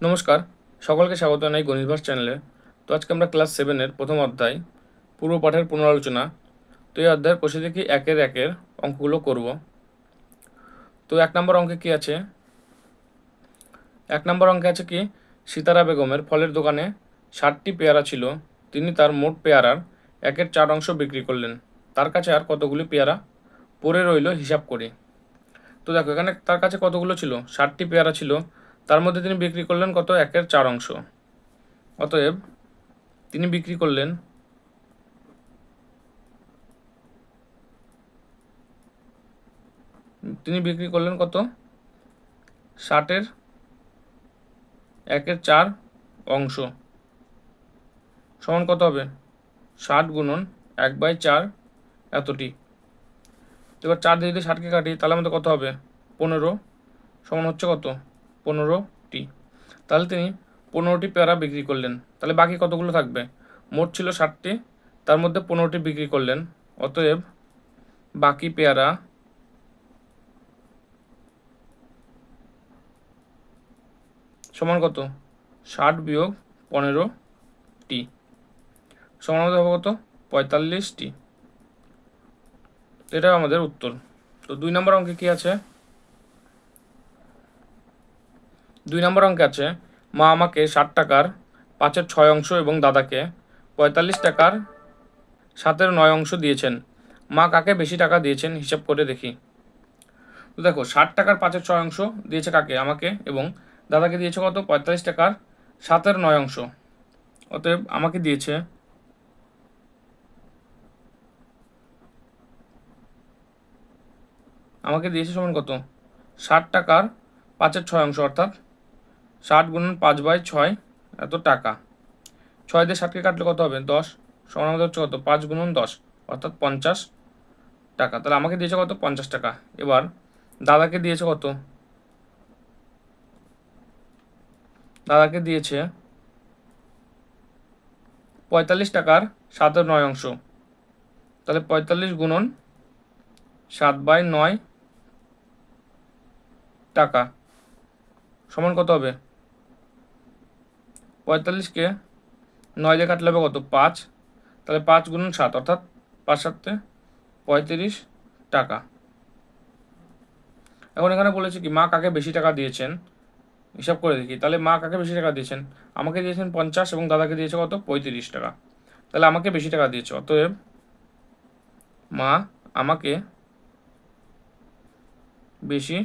নমস্কার, সকলকে স্বাগত জানাই গণিতভাস চ্যানেলে। তো আজকে আমরা ক্লাস 7-এর প্রথম অধ্যায় পূর্ব পাঠের পুনরালোচনা। তো এই অধ্যায়ের প্রশ্ন থেকে একের অঙ্কগুলো করব। তো 1 নম্বর অঙ্কে কি আছে? 1 নম্বর অঙ্কে আছে কি, সিতারা বেগমের ফলের দোকানে 60টি পেয়ারা ছিল। তিনি তার মোট পেয়ারার 1/4 অংশ বিক্রি করলেন। তার কাছে আর কতগুলি পেয়ারা পড়ে রইল হিসাব করি। তো দেখো, এখানে তার কাছে কতগুলো ছিল? 60টি পেয়ারা ছিল, তার মধ্যে তিনি বিক্রি করলেন কত? 1/4 অংশ। অতএব তিনি বিক্রি করলেন কত? 60-এর 1/4 অংশ সমান কত হবে? 60 গুণন 1/4 এতটি। এবার 4 দিয়ে যদি 60কে কাটি তাহলে আমাদের কত হবে? 15 সমান হচ্ছে কত? 15টি। তাহলে তিনি 15টি পেয়ারা বিক্রি করলেন। তাহলে বাকি কতগুলো থাকবে? মোট ছিল 60টি, তার মধ্যে 15টি বিক্রি করলেন। অতএব বাকি পেয়ারা সমান কত? 60 বিয়োগ 15টি সমান আমাদের হবে কত? 45টি। এটা আমাদের উত্তর। তো 2 নম্বর অঙ্কে কি আছে? 2 নম্বর অঙ্কে আছে, মা আমাকে 60 টাকার 5/6 অংশ এবং দাদাকে 45 টাকার 7/9 অংশ দিয়েছেন। মা কাকে বেশি টাকা দিয়েছেন হিসাব করে দেখি। তো দেখো, 60 টাকার 5/6 অংশ দিয়েছে কাকে? আমাকে। এবং দাদাকে দিয়েছে কত? 45 টাকার 7/9 অংশ। অতএব আমাকে দিয়েছে সমান কত? 60 টাকার 5/6 অংশ, অর্থাৎ 60 গুণন 5/6 এত টাকা। 6 দিয়ে 60কে কাটলে কত হবে? 10 সমান আমাদের হচ্ছে কত? 5 গুণন 10 অর্থাৎ 50 টাকা। তাহলে আমাকে দিয়েছে কত? 50 টাকা। এবার দাদাকে দিয়েছে কত? দাদাকে দিয়েছে 45 টাকার 7/9 অংশ। তাহলে 45 গুণন 7/9 টাকা সমান কত হবে? 45কে 9 দিয়ে কাটলে হবে কত? 5। তাহলে 5 গুণন 7 অর্থাৎ 5 7 35 টাকা। এখন এখানে বলেছে কি, মা কাকে বেশি টাকা দিয়েছেন হিসাব করে দেখি। তাহলে মা কাকে বেশি টাকা দিয়েছেন? আমাকে দিয়েছেন 50 এবং দাদাকে দিয়েছে কত? 35 টাকা। তাহলে আমাকে বেশি টাকা দিয়েছে। অতএব মা আমাকে বেশি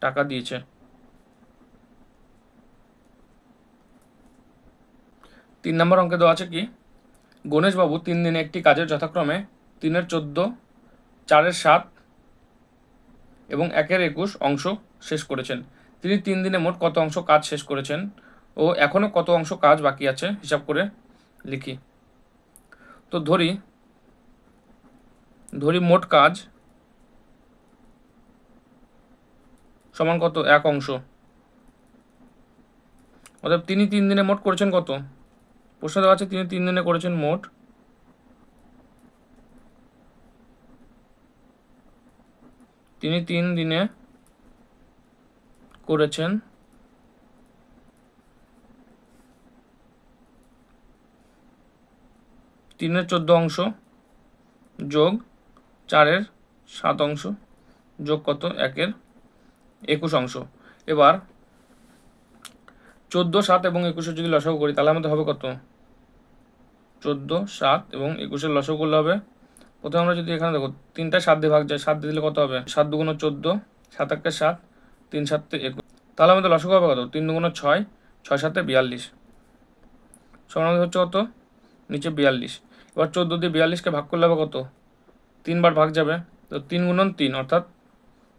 টাকা দিয়েছে। 3 নম্বর অঙ্কে দেওয়া আছে কি, গণেশবাবু 3 দিনে একটি কাজের যথাক্রমে 3/14, 4/7 এবং 1/21 অংশ শেষ করেছেন। তিনি 3 দিনে মোট কত অংশ কাজ শেষ করেছেন ও এখনও কত অংশ কাজ বাকি আছে হিসাব করে লিখি। তো ধরি মোট কাজ সমান কত? 1 অংশ। অর্থাৎ তিনি 3 দিনে মোট করেছেন কত? প্রশ্ন দেওয়া আছে তিনি 3 দিনে করেছেন মোট তিনি 3 দিনে করেছেন 3/14 অংশ যোগ 4/7 অংশ যোগ কত? 1/21 অংশ। এবার 14, 7 এবং 21 যদি লসাগু করি তাহলে আমাদের হবে কত? 14, 7 এবং 21 লসাগু করলে হবে, প্রথমে আমরা যদি এখানে দেখো 3টা 7 দিয়ে ভাগ যায়, 7 দিয়ে দিলে কত হবে? 7 2 14, 7 1 7, 3 7 21। তাহলে আমাদের লসাগু হবে কত? 3 2 6, 6 7 42 সমান আমাদের হচ্ছে কত? নিচে 42। এবার 14 দিয়ে 42কে ভাগ করলে হবে কত? 3 বার ভাগ যাবে, তো 3 গুণন 3 অর্থাৎ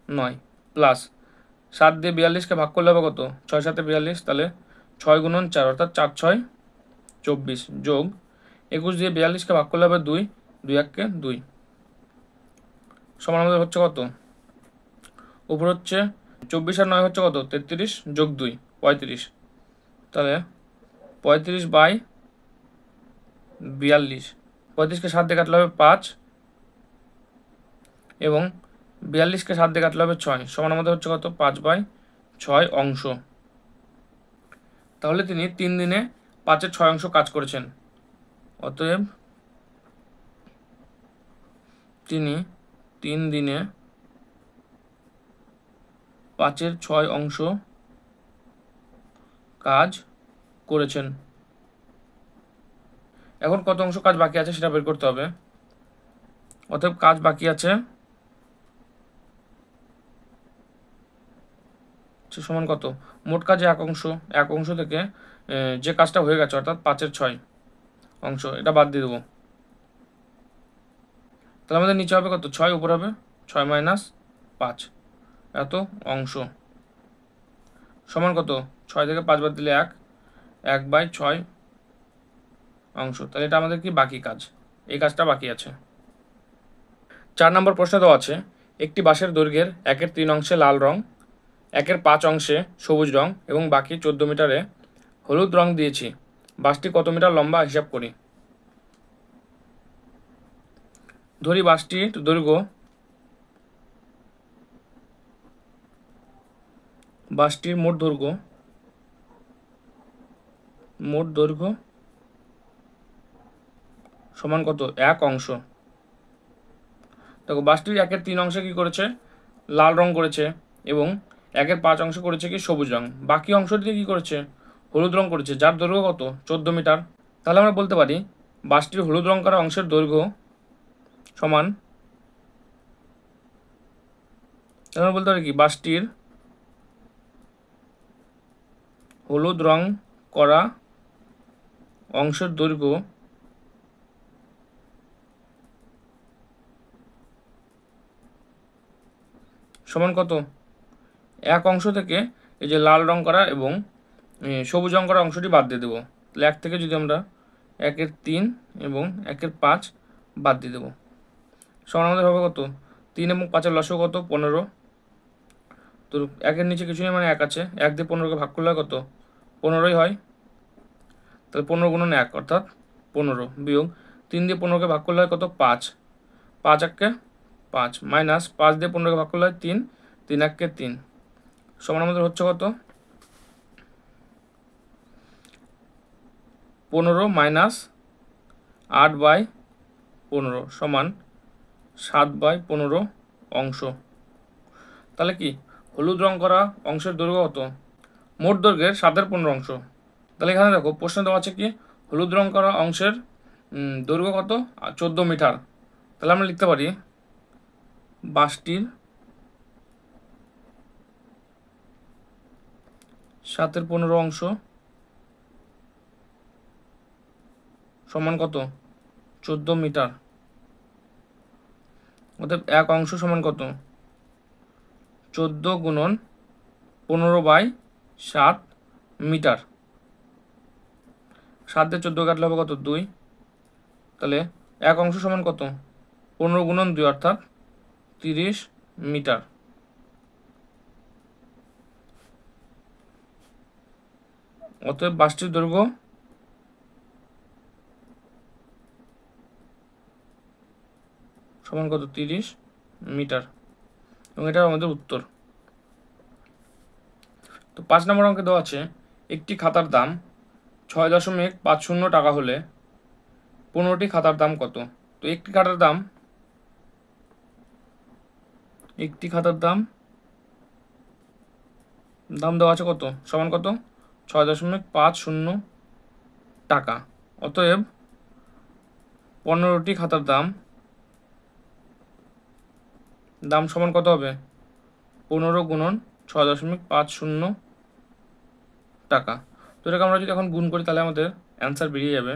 9 প্লাস 7 দিয়ে 42কে ভাগ করলে হবে কত? 6 7 42, তাহলে 6 গুণন 4 অর্থাৎ 4 6 24 যোগ 21 দিয়ে 42কে ভাগ করলে হবে 2, 2 1 2 সমান আমাদের হচ্ছে কত? উপর হচ্ছে 24 আর 9 হচ্ছে কত? 33 যোগ 2 35। তাহলে 35/42, 35কে 7 দিয়ে কাটলে হবে 5 এবং 42কে 7 দিয়ে কাটলে হবে 6 সমান আমাদের হচ্ছে কত? 5/6 অংশ। তাহলে তিনি 3 দিনে 5/6 কাজ করেছেন। অতএব তিনি 3 দিনে 5/6 কাজ করেছেন। এখন কত অংশ কাজ বাকি আছে সেটা বের করতে হবে। অতএব কাজ বাকি আছে সমান কত, মোট কাজে 1 অংশ থেকে যে কাজটা হয়ে গেছে অর্থাৎ 5/6 অংশ, এটা বাদ দিয়ে দেবো। তাহলে আমাদের নিচে হবে কত, 6, উপর হবে 6 - 5, এত অংশ সমান কত, 6 থেকে 5 বাদ দিলে 1/6 অংশ। তাহলে এটা আমাদের কি বাকি কাজ, এই কাজটা বাকি আছে। 4 নম্বর প্রশ্ন দেওয়া আছে, একটি বাঁশের দৈর্ঘ্যের 1/3 অংশে লাল রং, 1/5 অংশে সবুজ রং এবং বাকি 14 মিটারে হলুদ রং দিয়েছি। বাঁশটি কত মিটার লম্বা হিসাব করি। ধরি বাঁশটির দৈর্ঘ্য, বাঁশটির মোট দৈর্ঘ্য সমান কত, 1 অংশ। দেখো বাঁশটির 1/3 অংশে কি করেছে, লাল রং করেছে এবং 1/5 অংশ করেছে কি সবুজ রং, বাকি অংশটিতে কি করেছে, হলুদ রং করেছে, যার দৈর্ঘ্য কত, 14 মিটার। তাহলে আমরা বলতে পারি বাঁশটির হলুদ রং করা অংশের দৈর্ঘ্য সমান, আমরা বলতে পারি কি বাঁশটির হলুদ রং করা অংশের দৈর্ঘ্য সমান কত, 1 অংশ থেকে এই যে লাল রং করা এবং সবুজ রং করা অংশটি বাদ দিয়ে দেবো। তাহলে 1 থেকে যদি আমরা 1/3 এবং 1/5 বাদ দিয়ে দেবো, সমান আমাদের হবে কত, 3 এবং 5-এর লসাগু কত, 15। তো 1-এর নিচে কিছু নেই মানে 1 আছে, 1 দিয়ে 15কে ভাগ করলে কত, 15ই হয়। তাহলে 15 গুণন 1 অর্থাৎ 15 বিয়োগ 3 দিয়ে 15কে ভাগ করলে হয় কত, 5, 5 1-কে 5 মাইনাস 5 দিয়ে 15কে ভাগ করলে হয় 3, 3 1-কে 3 সমান আমাদের হচ্ছে কত, 15 মাইনাস 8/15 সমান 7/15 অংশ। তাহলে কি হলুদ রং করা অংশের দৈর্ঘ্য কত, মোট দৈর্ঘ্যের 7/15 অংশ। তাহলে এখানে দেখো প্রশ্ন দেওয়া আছে কি হলুদ রং করা অংশের দৈর্ঘ্য কত, 14 মিটার। তাহলে আমরা লিখতে পারি বাঁশটির 7/15 অংশ সমান কত, 14 মিটার। অর্থাৎ 1 অংশ সমান কত, 14 গুণন 15/7 মিটার। 7 দিয়ে 14 কাটলে হবে কত, 2। তাহলে 1 অংশ সমান কত, 15 গুণন 2 অর্থাৎ 30 মিটার। অতএব বাঁশটির দৈর্ঘ্য সমান কত, 30 মিটার এবং এটা আমাদের উত্তর। তো 5 নম্বর অঙ্কে দেওয়া আছে একটি খাতার দাম 6.50 টাকা হলে 15টি খাতার দাম কত। তো একটি খাতার দাম দেওয়া আছে কত, সমান কত, 6.50 টাকা। অতএব 15টি খাতার দাম সমান কত হবে, 15 গুণন 6.50 টাকা। তো এটাকে আমরা যদি এখন গুণ করি তাহলে আমাদের অ্যান্সার বেরিয়ে যাবে।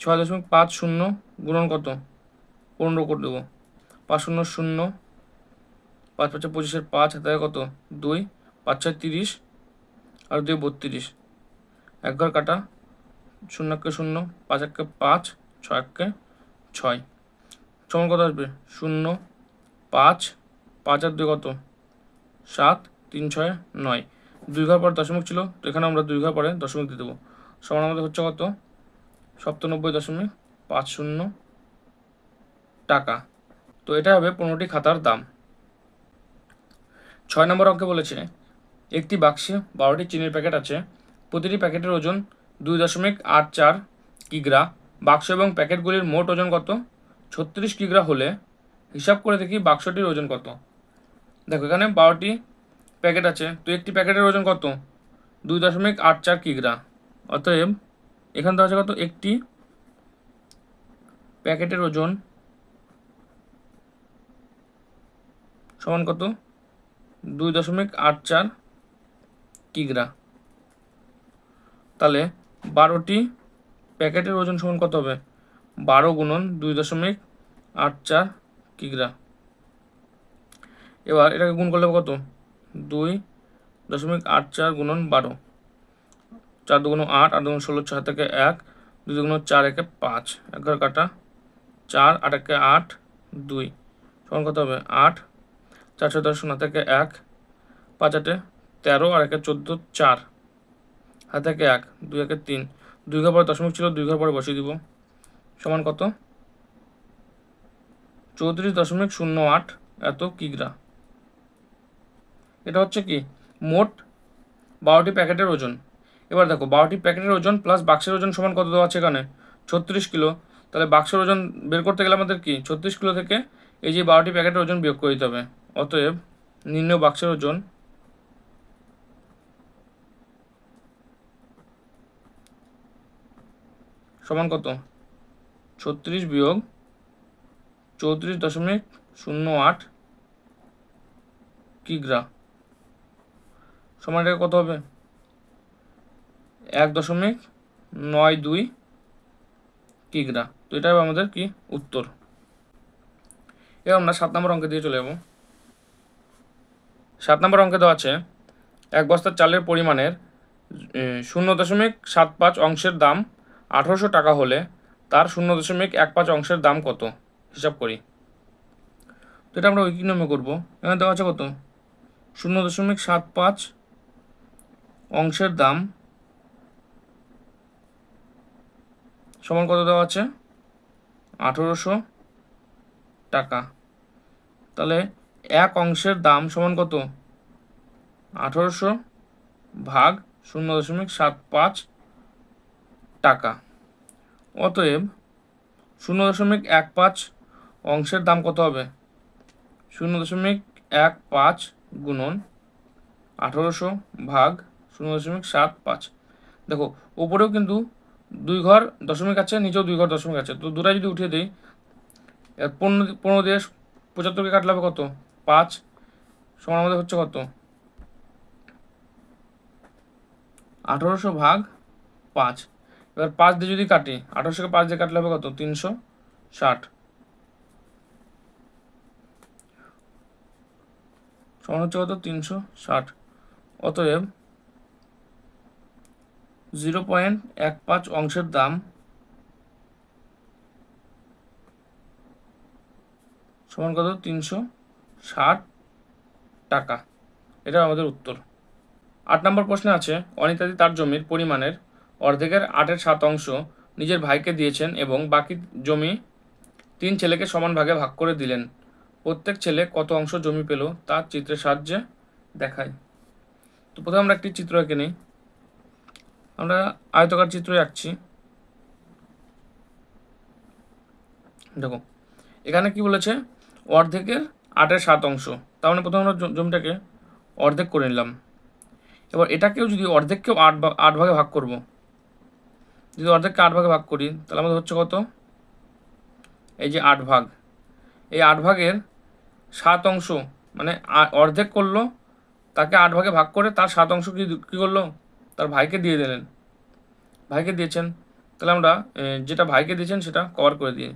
6.50 গুণন কত, 15 করে দেবো, 5 0 0, 5 5 25-এর 5 হাতে কত, 2, 5 6 30 আর 2 32, 1 ঘর কাটা, 0 1-কে 0, 5 1-কে 5, 6 1-কে 6 সমান কত আসবে, 0 5 5 আর 2 কত, 7, 3 6 9, 2 ঘর পর দশমিক ছিল তো এখানে আমরা 2 ঘর পরে দশমিক দিয়ে দেবো, সমান আমাদের হচ্ছে কত, 97.50 টাকা। তো এটা হবে 15টি খাতার দাম। 6 নম্বর অঙ্কে বলেছে একটি বাক্সে 12টি চিনির প্যাকেট আছে, প্রতিটি প্যাকেটের ওজন 2.84 কিগ্রা। বাক্স এবং প্যাকেটগুলির মোট ওজন কত? 36 কিগ্রা হলে হিসাব করে দেখি বাক্সটির ওজন কত। দেখো এখানে 12টি প্যাকেট আছে, তো একটি প্যাকেটের ওজন কত? 2.84 কিগ্রা। অতএব এখান থেকে আছে কত? একটি প্যাকেটের ওজন সমান কত? 2.84 কিগ্রা। তাহলে 12টি প্যাকেটের ওজন সমান কত হবে? 12 গুণন 2.84 কিগ্রা। এবার এটাকে গুণ করলে কত? 2.84 গুণন 12, 4 2 8, 8 2 16, 6 থেকে 1, 2 2 4, 1 5, 11 কাটা 4, 8 1 8, 2 সমান কত হবে? 8, 4 6 10, 0 থেকে 1, 5 8 13, আর 1 14, 4, হাত থেকে 1, 2 1 3, 2 ঘর পরে দশমিক ছিল, 2 ঘর পরে বসিয়ে দিব, সমান কত? 34.08 এত কিগ্রা। এটা হচ্ছে কি মোট 12টি প্যাকেটের ওজন। এবার দেখো 12টি প্যাকেটের ওজন প্লাস বাক্সের ওজন সমান কত দেওয়া আছে এখানে? 36 কিলো। তাহলে বাক্সের ওজন বের করতে গেলে আমাদের কি 36 কিলো থেকে এই যে 12টি প্যাকেটের ওজন বিয়োগ করে দিতে হবে। অতএব নির্ণয় বাক্সের ওজন সমান কত? 36 বিয়োগ 34.08 কিগ্রা সমান এটা কত হবে? 1.92 কিগ্রা। তো এটা হবে আমাদের কি উত্তর। এবার আমরা 7 নম্বর অঙ্কে দিয়ে চলে যাব। 7 নম্বর অঙ্কে দেওয়া আছে এক বস্তা চালের পরিমাণের 0.75 অংশের দাম 1800 টাকা হলে তার 0.15 অংশের দাম কত? হিসাব করি। তো এটা আমরা কি নিয়মে করবো? এখানে দেওয়া আছে কত? 0.75 অংশের দাম সমান কত দেওয়া আছে? 1800 টাকা। তাহলে 1 অংশের দাম সমান কত? 1800 ভাগ 0.75 টাকা। অতএব 0.15 অংশের দাম কত হবে? 0.15 গুণন 1800 ভাগ 0.75। দেখো উপরেও কিন্তু 2 ঘর দশমিক আছে, নিচেও 2 ঘর দশমিক আছে, তো দুটাই যদি উঠিয়ে দিই 15 দিয়ে 75কে কাটলে হবে কত? 5 সমান আমাদের হচ্ছে কত? 1800 ভাগ 5। এবার 5 দিয়ে যদি কাটি, 1800কে 5 দিয়ে কাটলে হবে কত? 360 সমান হচ্ছে কত? 360। অতএব 0.15 অংশের দাম সমান কত? 360 টাকা। এটা আমাদের উত্তর। 8 নম্বর প্রশ্নে আছে অনিতাদি তার জমির পরিমাণের অর্ধেকের 8/7 নিজের ভাইকে দিয়েছেন এবং বাকি জমি 3 ছেলেকে সমান ভাগে ভাগ করে দিলেন। প্রত্যেক ছেলে কত অংশ জমি পেল তা চিত্রের সাহায্যে দেখায়। তো প্রথমে আমরা একটি চিত্র এঁকে নিই। আমরা আয়তকার চিত্র আঁকছি। দেখো এখানে কি বলেছে? অর্ধেকের 8/7। তার মানে প্রথমে আমরা জমিটাকে অর্ধেক করে নিলাম। এবার এটাকেও যদি অর্ধেককেও 8 ভাগে ভাগ করব, যদি অর্ধেককে 8 ভাগে ভাগ করি তাহলে আমাদের হচ্ছে কত? এই যে 8 ভাগ, এই 8 ভাগের 7 অংশ মানে অর্ধেক করলো, তাকে 8 ভাগে ভাগ করে তার 7 অংশ কী করলো? তার ভাইকে দিয়ে দিলেন। ভাইকে দিয়েছেন, তাহলে আমরা যেটা ভাইকে দিয়েছেন সেটা কভার করে দিই।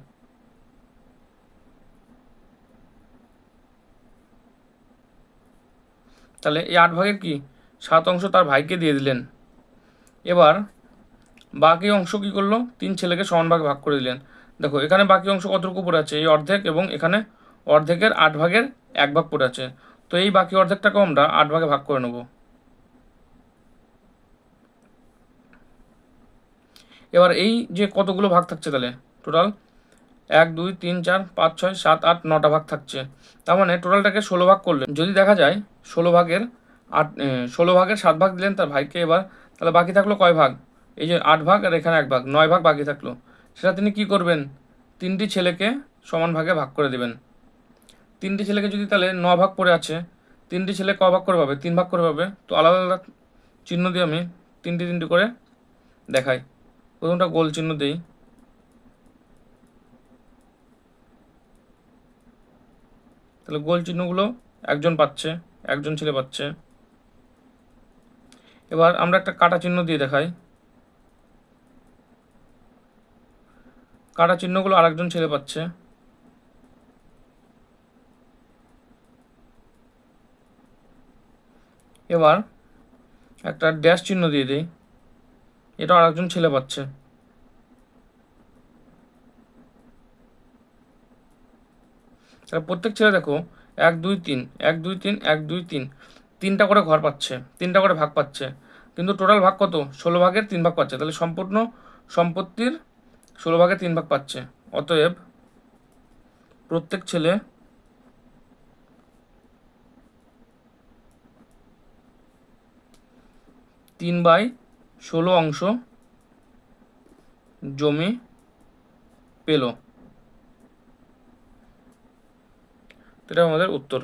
তাহলে এই 8 ভাগের কি 7 অংশ তার ভাইকে দিয়ে দিলেন। এবার বাকি অংশ কি করলো? 3 ছেলেকে সমান ভাগে ভাগ করে দিলেন। দেখো এখানে বাকি অংশ কতটুকু পড়ে আছে? এই অর্ধেক, এবং এখানে অর্ধেকের 8 ভাগের 1 ভাগ পড়ে আছে। তো এই বাকি অর্ধেকটাকেও আমরা 8 ভাগে ভাগ করে নেব। এবার এই যে কতগুলো ভাগ থাকছে, তাহলে টোটাল 1 2 3 4 5 6 7 8 9টা ভাগ থাকছে। তার মানে টোটালটাকে 16 ভাগ করলে যদি দেখা যায় 16 ভাগের 7 ভাগ দিলেন তার ভাইকে, এবার তাহলে বাকি থাকলো কয় ভাগ? এই যে 8 ভাগ আর এখানে 1 ভাগ, 9 ভাগ বাকি থাকলো। সেটা তিনি কি করবেন? 3টি ছেলেকে সমান ভাগে ভাগ করে দেবেন। 3টি ছেলেকে যদি তাহলে 9 ভাগ পড়ে আছে, 3টি ছেলে ক ভাগ করে পাবে? 3 ভাগ করে পাবে। তো আলাদা আলাদা চিহ্ন দিয়ে আমি 3টি করে দেখাই। প্রথমটা গোল চিহ্ন দিই। তাহলে গোল চিহ্নগুলো একজন পাচ্ছে, একজন ছেলে পাচ্ছে। এবার আমরা একটা কাটা চিহ্ন দিয়ে দেখাই। কাটা চিহ্নগুলো আরেকজন ছেলে পাচ্ছে। এবার একটা ড্যাশ চিহ্ন দিয়ে দিই, এটা আরেকজন ছেলে পাচ্ছে। তাহলে প্রত্যেক ছেলে দেখো 1 2 3 1 2 3 1 2 3 তিনটা করে ঘর পাচ্ছে, তিনটা করে ভাগ পাচ্ছে। কিন্তু টোটাল ভাগ কত? 16 ভাগের 3 ভাগ পাচ্ছে। তাহলে সম্পূর্ণ সম্পত্তির 16 ভাগের 3 ভাগ পাচ্ছে। অতএব প্রত্যেক ছেলে 3/16 অংশ জমি পেল। এটা আমাদের উত্তর।